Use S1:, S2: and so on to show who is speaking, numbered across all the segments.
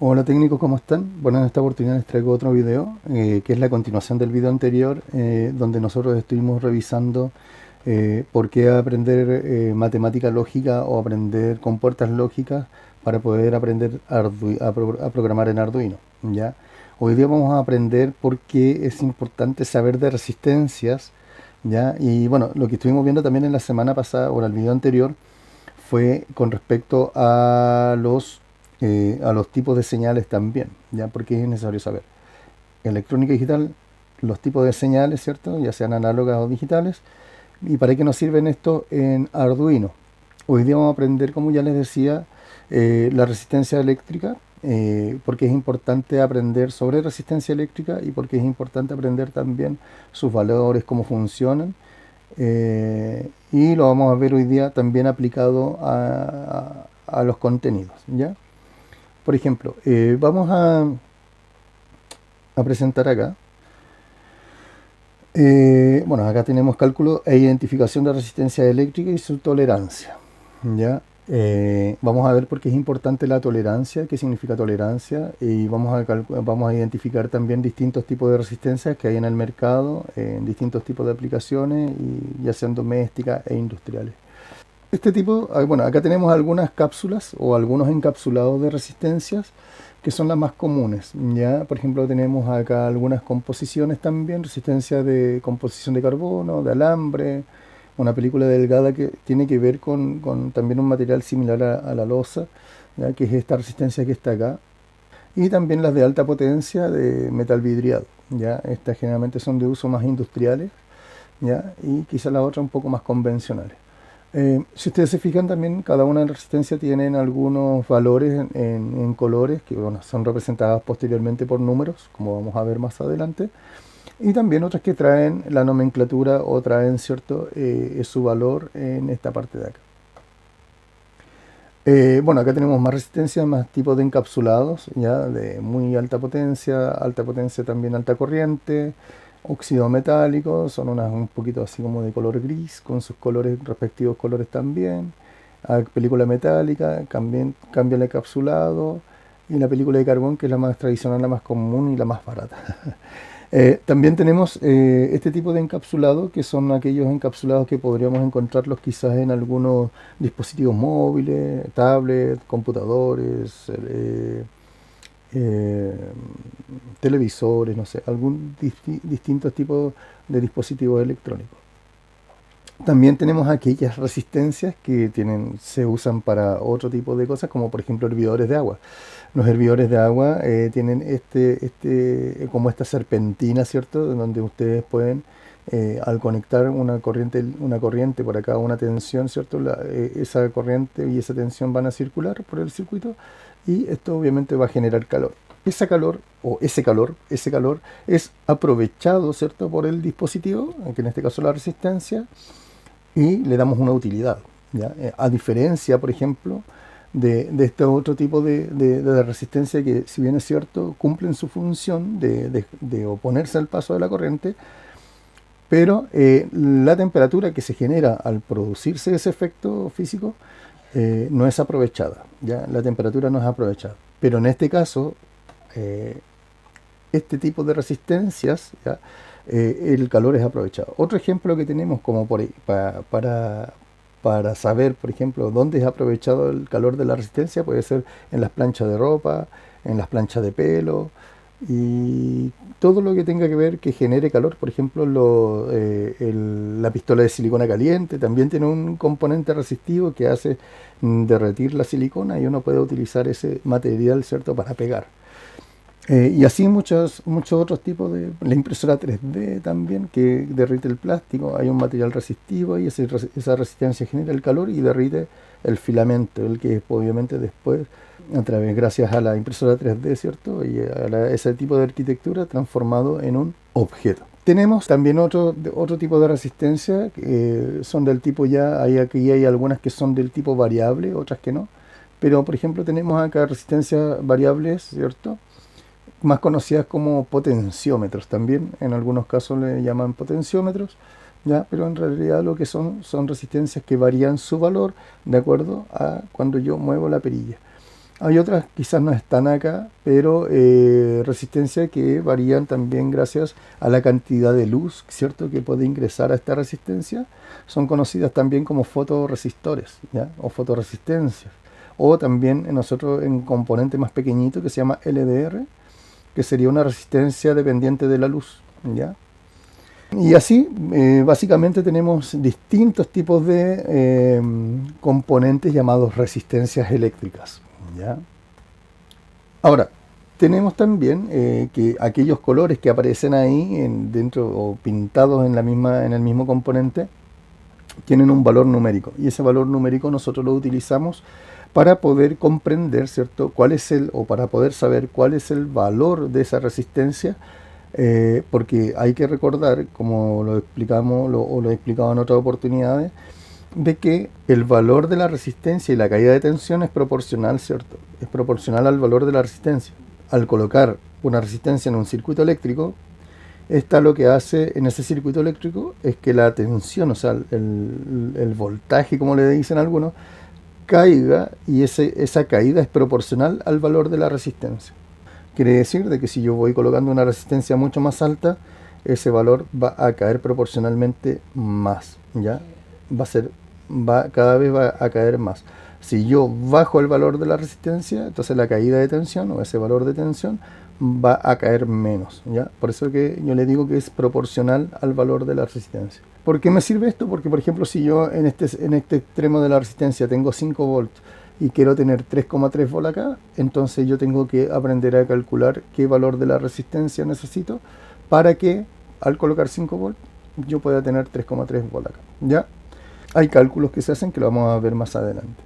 S1: Hola técnicos, ¿cómo están? Bueno, en esta oportunidad les traigo otro video, que es la continuación del video anterior, donde nosotros estuvimos revisando por qué aprender matemática lógica o aprender con puertas lógicas para poder aprender a programar en Arduino, ¿ya? Hoy día vamos a aprender por qué es importante saber de resistencias, ¿ya? Y bueno, lo que estuvimos viendo también en la semana pasada o en el video anterior fue con respecto a los tipos de señales también, ¿ya? Porque es necesario saber. Electrónica digital, los tipos de señales, ¿cierto? Ya sean análogas o digitales. ¿Y para qué nos sirven esto en Arduino? Hoy día vamos a aprender, como ya les decía, la resistencia eléctrica, porque es importante aprender sobre resistencia eléctrica y porque es importante aprender también sus valores, cómo funcionan. Y lo vamos a ver hoy día también aplicado a los contenidos, ¿ya? Por ejemplo, vamos a presentar acá. Bueno, acá tenemos cálculo e identificación de resistencia eléctrica y su tolerancia, ¿ya? Vamos a ver por qué es importante la tolerancia, qué significa tolerancia, y vamos a identificar también distintos tipos de resistencias que hay en el mercado, en distintos tipos de aplicaciones, y ya sean domésticas e industriales. Este tipo, bueno, acá tenemos algunas cápsulas o algunos encapsulados de resistencias que son las más comunes, ¿ya? Por ejemplo, tenemos acá algunas composiciones también, resistencia de composición de carbono, de alambre, una película delgada que tiene que ver con también un material similar a la loza, ¿ya? Que es esta resistencia que está acá. Y también las de alta potencia de metal vidriado, ¿ya? Estas generalmente son de uso más industriales, ¿ya? Y quizás las otras un poco más convencionales. Si ustedes se fijan también, cada una de las resistencias tienen algunos valores en colores que bueno, son representadas posteriormente por números, como vamos a ver más adelante, y también otras que traen la nomenclatura o traen cierto su valor en esta parte de acá. Bueno, acá tenemos más resistencia, más tipos de encapsulados, ya de muy alta potencia también alta corriente, óxido metálico, son unas un poquito así como de color gris, con sus colores, respectivos colores también. Película metálica, también cambia el encapsulado. Y la película de carbón, que es la más tradicional, la más común y la más barata. También tenemos este tipo de encapsulado, que son aquellos encapsulados que podríamos encontrarlos quizás en algunos dispositivos móviles, tablets, computadores, eh, televisores, no sé, distintos tipos de dispositivos electrónicos. También tenemos aquellas resistencias que se usan para otro tipo de cosas, como por ejemplo hervidores de agua. Los hervidores de agua tienen como esta serpentina, ¿cierto? En donde ustedes pueden, al conectar una corriente por acá, una tensión, ¿cierto? Esa corriente y esa tensión van a circular por el circuito y esto obviamente va a generar calor. Ese calor es aprovechado, ¿cierto? Por el dispositivo, que en este caso la resistencia, y le damos una utilidad, ¿ya? A diferencia, por ejemplo, de este otro tipo de resistencia que, si bien es cierto, cumplen su función de oponerse al paso de la corriente, pero la temperatura que se genera al producirse ese efecto físico no es aprovechada, ¿ya? La temperatura no es aprovechada. Pero en este caso, este tipo de resistencias, ¿ya? El calor es aprovechado. Otro ejemplo que tenemos como para saber, por ejemplo, dónde es aprovechado el calor de la resistencia, puede ser en las planchas de ropa, en las planchas de pelo y todo lo que tenga que ver que genere calor. Por ejemplo, la pistola de silicona caliente también tiene un componente resistivo que hace derretir la silicona y uno puede utilizar ese material, ¿cierto?, para pegar. Y así muchos otros tipos de... La impresora 3D también, que derrite el plástico. Hay un material resistivo y esa resistencia genera el calor y derrite el filamento, el que obviamente después, gracias a la impresora 3D, ¿cierto? Y a ese tipo de arquitectura transformado en un objeto. Tenemos también otro tipo de resistencia, que son del tipo aquí hay algunas que son del tipo variable, otras que no. Pero por ejemplo tenemos acá resistencias variables, ¿cierto?, más conocidas como potenciómetros también, en algunos casos le llaman potenciómetros, ¿ya? Pero en realidad lo que son resistencias que varían su valor de acuerdo a cuando yo muevo la perilla. Hay otras, quizás no están acá, pero resistencias que varían también gracias a la cantidad de luz, ¿cierto?, que puede ingresar a esta resistencia. Son conocidas también como fotoresistores, ¿ya? O fotoresistencias. O también nosotros en un componente más pequeñito que se llama LDR, que sería una resistencia dependiente de la luz, ¿ya? Y así, básicamente tenemos distintos tipos de componentes llamados resistencias eléctricas, ¿ya? Ahora, tenemos también que aquellos colores que aparecen ahí dentro o pintados en en el mismo componente tienen un valor numérico, y ese valor numérico nosotros lo utilizamos para poder comprender, ¿cierto?, cuál es o para poder saber cuál es el valor de esa resistencia, porque hay que recordar, como lo explicamos o lo he explicado en otras oportunidades, de que el valor de la resistencia y la caída de tensión es proporcional, ¿cierto? Es proporcional al valor de la resistencia. Al colocar una resistencia en un circuito eléctrico, esta lo que hace en ese circuito eléctrico es que la tensión, o sea, el voltaje, como le dicen algunos, caiga, y esa caída es proporcional al valor de la resistencia. Quiere decir de que si yo voy colocando una resistencia mucho más alta, ese valor va a caer proporcionalmente más, ¿ya? Cada vez va a caer más. Si yo bajo el valor de la resistencia, entonces la caída de tensión o ese valor de tensión va a caer menos, ¿ya? Por eso que yo le digo que es proporcional al valor de la resistencia. ¿Por qué me sirve esto? Porque, por ejemplo, si yo en este extremo de la resistencia tengo 5 volts y quiero tener 3,3 volts acá, entonces yo tengo que aprender a calcular qué valor de la resistencia necesito para que al colocar 5 volts yo pueda tener 3,3 volts acá, ¿ya? Hay cálculos que se hacen que lo vamos a ver más adelante.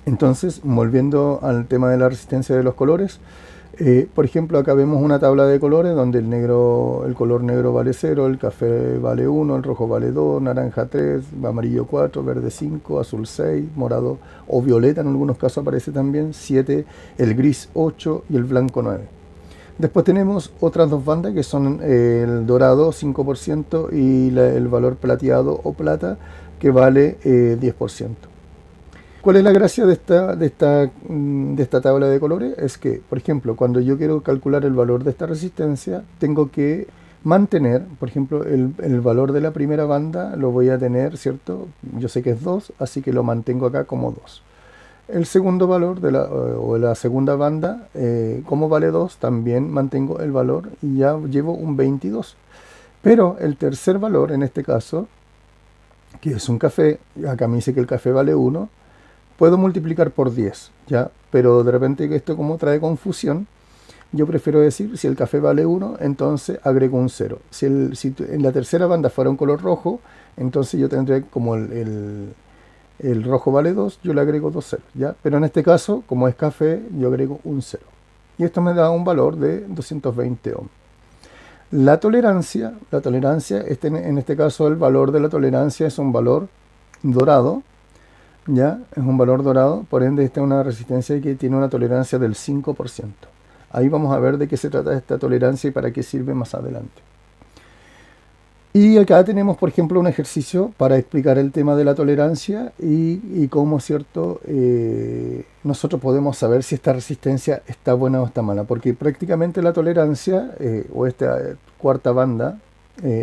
S1: Entonces, volviendo al tema de la resistencia de los colores, por ejemplo, acá vemos una tabla de colores donde el color negro vale 0, el café vale 1, el rojo vale 2, naranja 3, amarillo 4, verde 5, azul 6, morado o violeta en algunos casos aparece también 7, el gris 8 y el blanco 9. Después tenemos otras dos bandas que son el dorado 5% y el valor plateado o plata que vale 10%. ¿Cuál es la gracia de esta tabla de colores? Es que, por ejemplo, cuando yo quiero calcular el valor de esta resistencia, tengo que mantener, por ejemplo, el valor de la primera banda lo voy a tener, ¿cierto? Yo sé que es 2, así que lo mantengo acá como 2. El segundo valor de la segunda banda, como vale 2, también mantengo el valor y ya llevo un 22. Pero el tercer valor, en este caso, que es un café, acá me dice que el café vale 1, puedo multiplicar por 10, ¿ya? Pero de repente esto como trae confusión, yo prefiero decir, si el café vale 1, entonces agrego un 0. Si en la tercera banda fuera un color rojo, entonces yo tendré como el rojo vale 2, yo le agrego 2 ceros, ¿ya? Pero en este caso, como es café, yo agrego un 0. Y esto me da un valor de 220 ohms. La tolerancia, en este caso el valor de la tolerancia es un valor dorado, ¿ya? Es un valor dorado, por ende esta es una resistencia que tiene una tolerancia del 5%. Ahí vamos a ver de qué se trata esta tolerancia y para qué sirve más adelante. Y acá tenemos, por ejemplo, un ejercicio para explicar el tema de la tolerancia y cómo, ¿cierto? Nosotros podemos saber si esta resistencia está buena o está mala, porque prácticamente la tolerancia o esta cuarta banda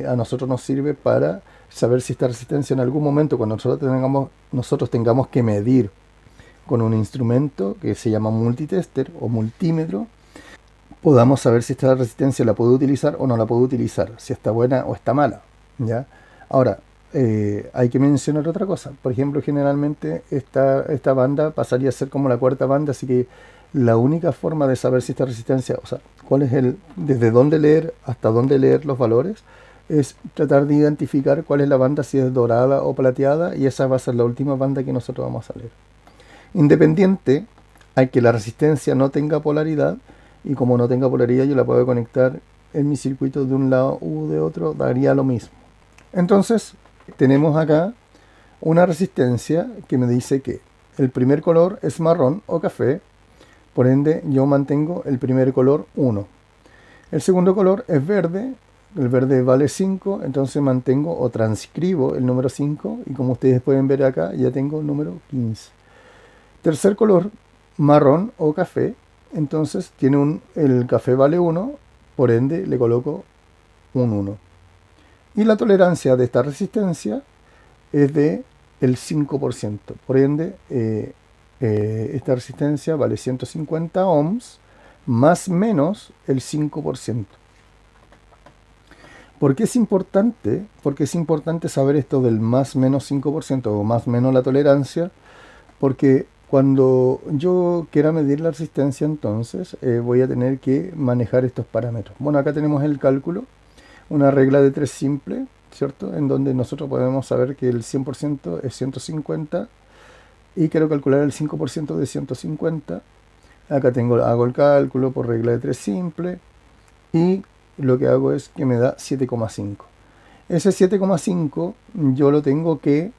S1: a nosotros nos sirve para saber si esta resistencia en algún momento, cuando nosotros tengamos que medir con un instrumento que se llama multitester o multímetro, podamos saber si esta resistencia la puedo utilizar o no la puedo utilizar, si está buena o está mala, ¿ya? Ahora, hay que mencionar otra cosa. Por ejemplo, generalmente esta banda pasaría a ser como la cuarta banda, así que la única forma de saber si esta resistencia, o sea, desde dónde leer hasta dónde leer los valores, es tratar de identificar cuál es la banda, si es dorada o plateada, y esa va a ser la última banda que nosotros vamos a leer. Independiente a que la resistencia no tenga polaridad, y como no tenga polaridad yo la puedo conectar en mi circuito de un lado u de otro, daría lo mismo. Entonces tenemos acá una resistencia que me dice que el primer color es marrón o café, por ende yo mantengo el primer color 1. El segundo color es verde, el verde vale 5, entonces mantengo o transcribo el número 5 y como ustedes pueden ver acá ya tengo el número 15. Tercer color, marrón o café, entonces el café vale 1, por ende le coloco un 1. Y la tolerancia de esta resistencia es de el 5%, por ende esta resistencia vale 150 ohms más menos el 5%. ¿Por qué es importante? Porque es importante saber esto del más menos 5% o más menos la tolerancia, porque cuando yo quiera medir la resistencia, entonces voy a tener que manejar estos parámetros. Bueno, acá tenemos el cálculo, una regla de 3 simple, ¿cierto? En donde nosotros podemos saber que el 100% es 150 y quiero calcular el 5% de 150. Acá hago el cálculo por regla de 3 simple y lo que hago es que me da 7,5. Ese 7,5 yo lo tengo que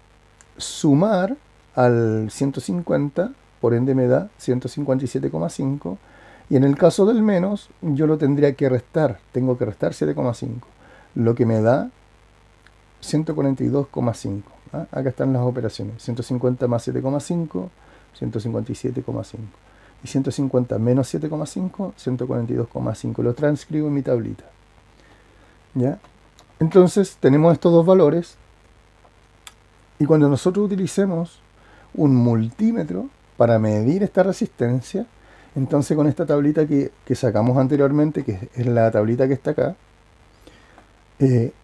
S1: sumar al 150, por ende me da 157,5. Y en el caso del menos, yo lo tendría que restar. Tengo que restar 7,5, lo que me da 142,5. ¿Ah? Acá están las operaciones. 150 más 7,5, 157,5. Y 150 menos 7,5, 142,5. Lo transcribo en mi tablita. ¿Ya? Entonces tenemos estos dos valores. Y cuando nosotros utilicemos un multímetro para medir esta resistencia, entonces con esta tablita que sacamos anteriormente, que es la tablita que está acá,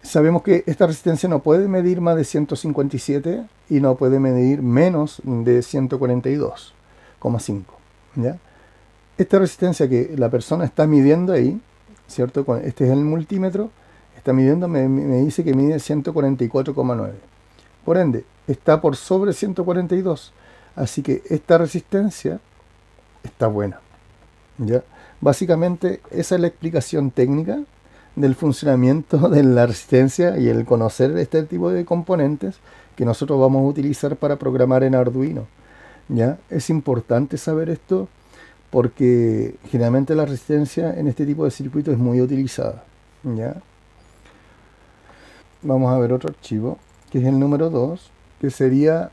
S1: sabemos que esta resistencia no puede medir más de 157 y no puede medir menos de 142,5. ¿Ya? Esta resistencia que la persona está midiendo ahí, ¿cierto? Este es el multímetro, está midiendo, me dice que mide 144,9. Por ende, está por sobre 142. Así que esta resistencia está buena. ¿Ya? Básicamente, esa es la explicación técnica del funcionamiento de la resistencia y el conocer este tipo de componentes que nosotros vamos a utilizar para programar en Arduino. ¿Ya? Es importante saber esto porque generalmente la resistencia en este tipo de circuitos es muy utilizada. ¿Ya? Vamos a ver otro archivo, que es el número 2, que sería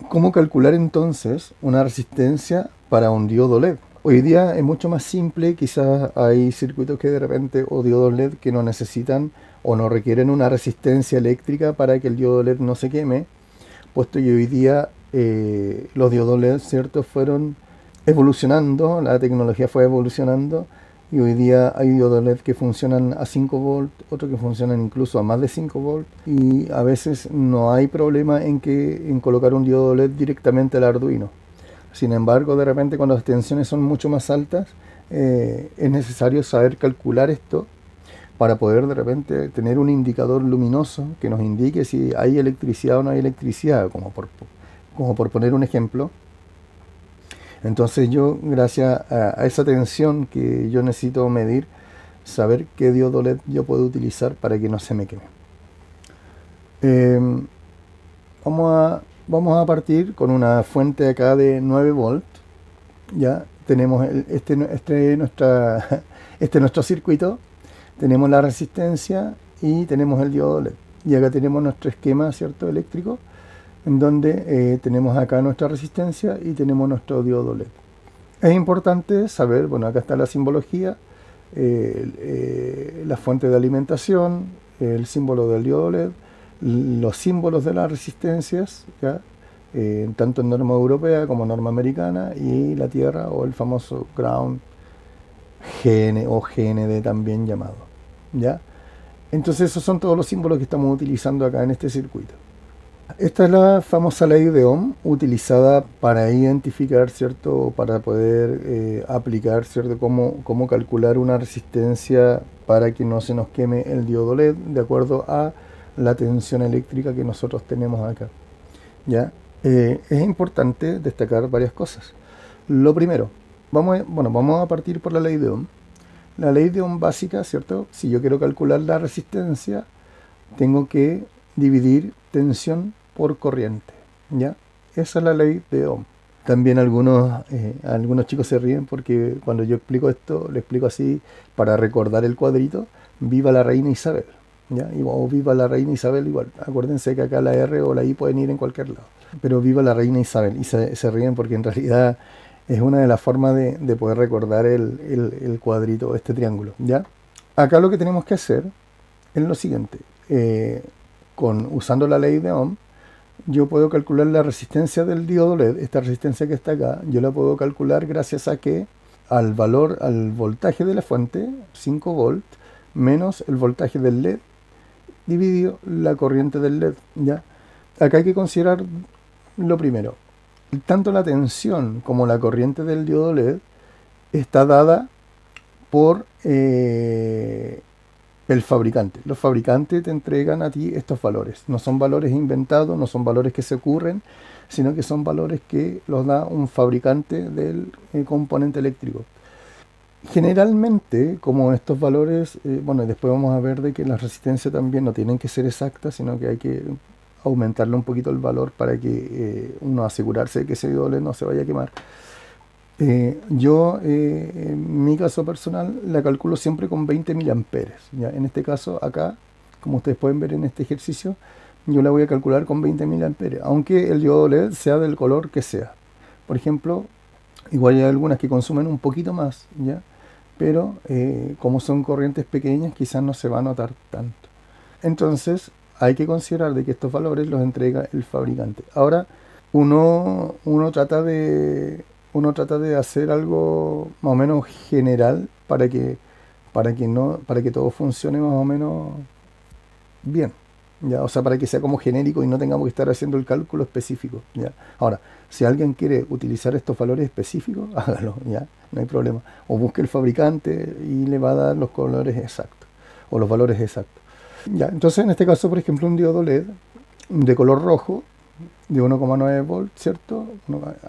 S1: cómo calcular entonces una resistencia para un diodo LED. Hoy día es mucho más simple, quizás hay circuitos que de repente, o diodos LED que no necesitan o no requieren una resistencia eléctrica para que el diodo LED no se queme, puesto que hoy día los diodos LED, ¿cierto?, fueron evolucionando, la tecnología fue evolucionando y hoy día hay diodos LED que funcionan a 5 volt, otros que funcionan incluso a más de 5 volt y a veces no hay problema en colocar un diodo LED directamente al Arduino. Sin embargo, de repente cuando las tensiones son mucho más altas, es necesario saber calcular esto para poder de repente tener un indicador luminoso que nos indique si hay electricidad o no hay electricidad, como por poner un ejemplo. Entonces yo, gracias a esa tensión que yo necesito medir, saber qué diodo LED yo puedo utilizar para que no se me queme. Vamos a partir con una fuente acá de 9 volt. Ya tenemos este es nuestro circuito. Tenemos la resistencia y tenemos el diodo LED. Y acá tenemos nuestro esquema, ¿cierto?, eléctrico, en donde tenemos acá nuestra resistencia y tenemos nuestro diodo LED. Es importante saber, bueno, acá está la simbología, la fuente de alimentación, el símbolo del diodo LED, los símbolos de las resistencias, ¿ya? Tanto en norma europea como norma americana, y la tierra o el famoso ground, GN o GND también llamado, ¿ya? Entonces esos son todos los símbolos que estamos utilizando acá en este circuito. Esta es la famosa ley de Ohm utilizada para identificar, ¿cierto?, para poder aplicar, ¿cierto?, cómo calcular una resistencia para que no se nos queme el diodo LED de acuerdo a la tensión eléctrica que nosotros tenemos acá. ¿Ya? Es importante destacar varias cosas. Lo primero, vamos a partir por la ley de Ohm. La ley de Ohm básica, ¿cierto? Si yo quiero calcular la resistencia, tengo que dividir tensión por corriente, ¿ya? Esa es la ley de Ohm. También algunos chicos se ríen porque cuando yo explico esto, lo explico así para recordar el cuadrito: viva la reina Isabel, ¿ya? O viva la reina Isabel igual. Acuérdense que acá la R o la I pueden ir en cualquier lado. Pero viva la reina Isabel. Y se ríen porque en realidad es una de las formas de poder recordar el cuadrito, este triángulo, ¿ya? Acá lo que tenemos que hacer es lo siguiente. Usando la ley de Ohm, yo puedo calcular la resistencia del diodo LED, esta resistencia que está acá, yo la puedo calcular gracias a que al voltaje de la fuente, 5 volts, menos el voltaje del LED, dividido la corriente del LED, ¿ya? Acá hay que considerar lo primero. Tanto la tensión como la corriente del diodo LED está dada por el fabricante. Los fabricantes te entregan a ti estos valores. No son valores inventados, no son valores que se ocurren, sino que son valores que los da un fabricante del componente eléctrico. Generalmente, como estos valores, bueno, después vamos a ver de que las resistencias también no tienen que ser exactas, sino que hay que aumentarle un poquito el valor para que uno asegurarse de que ese diodo no se vaya a quemar. Yo, en mi caso personal, la calculo siempre con 20 miliamperes. ¿Ya? En este caso, acá, como ustedes pueden ver en este ejercicio, yo la voy a calcular con 20 miliamperes, aunque el diodo LED sea del color que sea. Por ejemplo, igual hay algunas que consumen un poquito más, ¿ya? Pero como son corrientes pequeñas, quizás no se va a notar tanto. Entonces, hay que considerar de que estos valores los entrega el fabricante. Ahora, uno trata de hacer algo más o menos general para que todo funcione más o menos bien, ¿ya? O sea, para que sea como genérico y no tengamos que estar haciendo el cálculo específico, ¿ya? Ahora, si alguien quiere utilizar estos valores específicos, hágalo, ¿ya? No hay problema. O busque el fabricante y le va a dar los colores exactos o los valores exactos. Ya, entonces en este caso, por ejemplo, un diodo LED de color rojo de 1,9 volts, ¿cierto?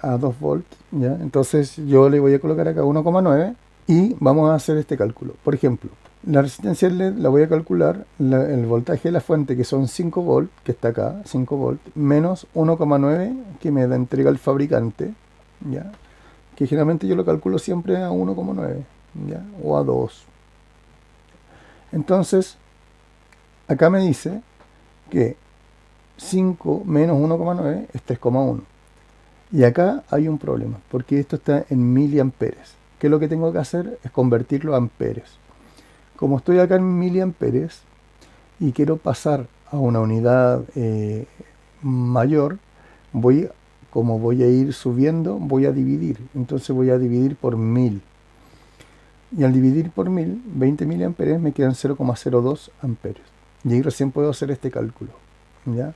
S1: A 2 volts, ¿ya? Entonces yo le voy a colocar acá 1,9 y vamos a hacer este cálculo. Por ejemplo, la resistencia del LED la voy a calcular, el voltaje de la fuente, que son 5 volts, que está acá, 5 volts, menos 1,9 que me entrega el fabricante, ¿ya? Que generalmente yo lo calculo siempre a 1,9, ¿ya? O a 2. Entonces, acá me dice que 5 menos 1,9 es 3,1. Y acá hay un problema, porque esto está en miliamperes. ¿Qué es lo que tengo que hacer? Es convertirlo a amperes. Como estoy acá en miliamperes y quiero pasar a una unidad mayor, como voy a ir subiendo, voy a dividir. Entonces voy a dividir por 1000. Y al dividir por 1000, 20 miliamperes me quedan 0,02 amperios. Y ahí recién puedo hacer este cálculo, ¿ya?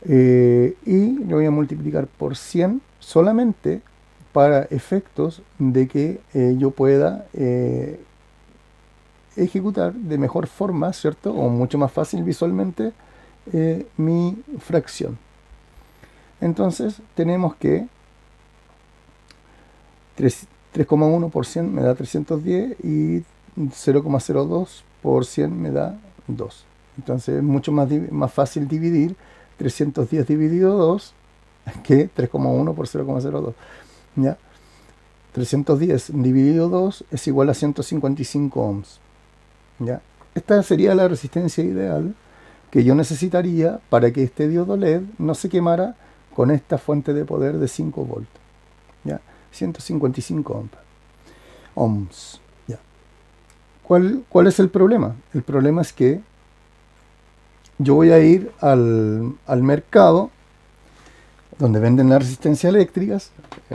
S1: Y lo voy a multiplicar por 100 solamente para efectos de que yo pueda ejecutar de mejor forma, ¿cierto? O mucho más fácil visualmente mi fracción. Entonces tenemos que 3,1 por 100 me da 310 y 0,02 por 100 me da 2. Entonces es mucho más fácil dividir 310 dividido 2 que 3,1 por 0,02. ¿Ya? 310 dividido 2 es igual a 155 ohms. ¿Ya? Esta sería la resistencia ideal que yo necesitaría para que este diodo LED no se quemara con esta fuente de poder de 5 volts. ¿Ya? 155 ohms. ¿Ya? ¿Cuál es el problema? El problema es que yo voy a ir al mercado donde venden las resistencias eléctricas.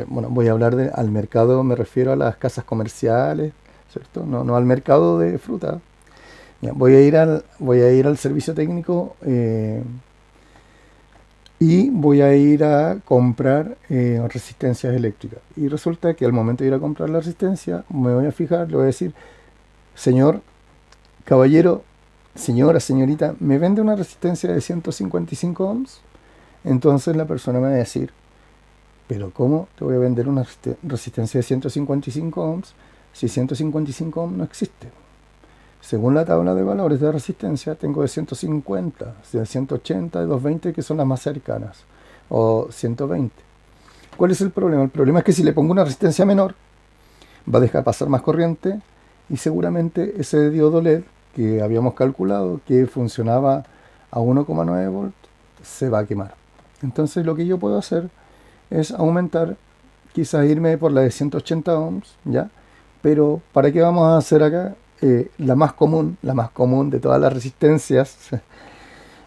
S1: Bueno, voy a hablar al mercado, me refiero a las casas comerciales, ¿cierto? No al mercado de fruta. Ya, voy a ir al servicio técnico y voy a ir a comprar resistencias eléctricas. Y resulta que al momento de ir a comprar la resistencia, me voy a fijar, le voy a decir, señor, caballero, señora, señorita, ¿me vende una resistencia de 155 ohms? Entonces la persona me va a decir, pero ¿cómo te voy a vender una resistencia de 155 ohms si 155 ohms no existe? Según la tabla de valores de resistencia, tengo de 150, de 180, de 220, que son las más cercanas, o 120. ¿Cuál es el problema? El problema es que si le pongo una resistencia menor, va a dejar pasar más corriente y seguramente ese diodo LED que habíamos calculado que funcionaba a 1,9 volts, se va a quemar. Entonces lo que yo puedo hacer es aumentar, quizás irme por la de 180 ohms, ¿ya? Pero ¿para qué vamos a hacer acá? La más común de todas las resistencias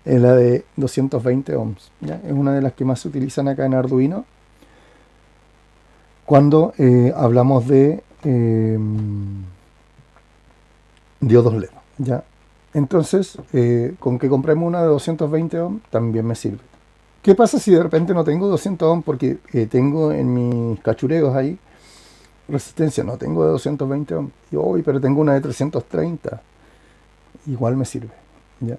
S1: es la de 220 ohms, ¿ya? Es una de las que más se utilizan acá en Arduino cuando hablamos de diodos LED, ¿ya? Entonces, con que compremos una de 220 ohms también me sirve. ¿Qué pasa si de repente no tengo 200 ohms porque tengo en mis cachureos ahí resistencia? No tengo de 220 ohms. Y hoy, pero tengo una de 330. Igual me sirve, ¿ya?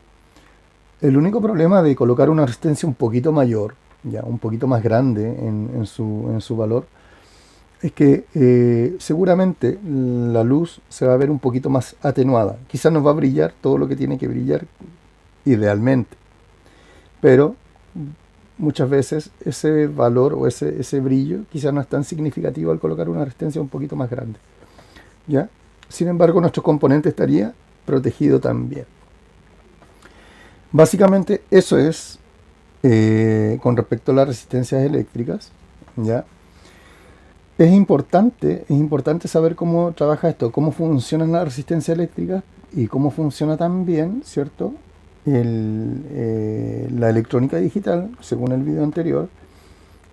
S1: El único problema de colocar una resistencia un poquito mayor, ya un poquito más grande en su valor, es que seguramente la luz se va a ver un poquito más atenuada. Quizás nos va a brillar todo lo que tiene que brillar idealmente, pero muchas veces ese valor o ese brillo quizás no es tan significativo al colocar una resistencia un poquito más grande, ¿ya? Sin embargo, nuestro componente estaría protegido también. Básicamente eso es con respecto a las resistencias eléctricas, ¿ya? Es importante saber cómo trabaja esto, cómo funcionan las resistencias eléctricas y cómo funciona también, ¿cierto? La electrónica digital, según el video anterior,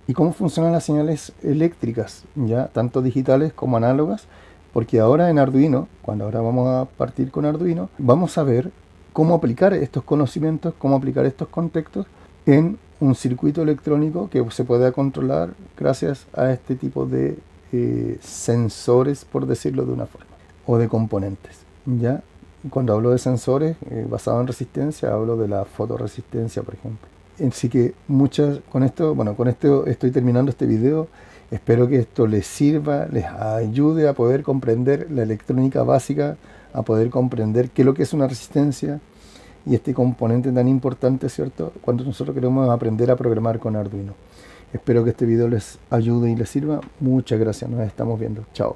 S1: y cómo funcionan las señales eléctricas, ya tanto digitales como análogas, porque ahora en Arduino, cuando ahora vamos a partir con Arduino, vamos a ver cómo aplicar estos conocimientos, cómo aplicar estos contextos en un circuito electrónico que se pueda controlar gracias a este tipo de sensores, por decirlo de una forma, o de componentes, ¿ya? Cuando hablo de sensores basados en resistencia, hablo de la fotorresistencia, por ejemplo. Así que con esto estoy terminando este video. Espero que esto les sirva, les ayude a poder comprender la electrónica básica, a poder comprender qué es lo que es una resistencia y este componente tan importante, ¿cierto? Cuando nosotros queremos aprender a programar con Arduino. Espero que este video les ayude y les sirva. Muchas gracias, nos estamos viendo. Chao.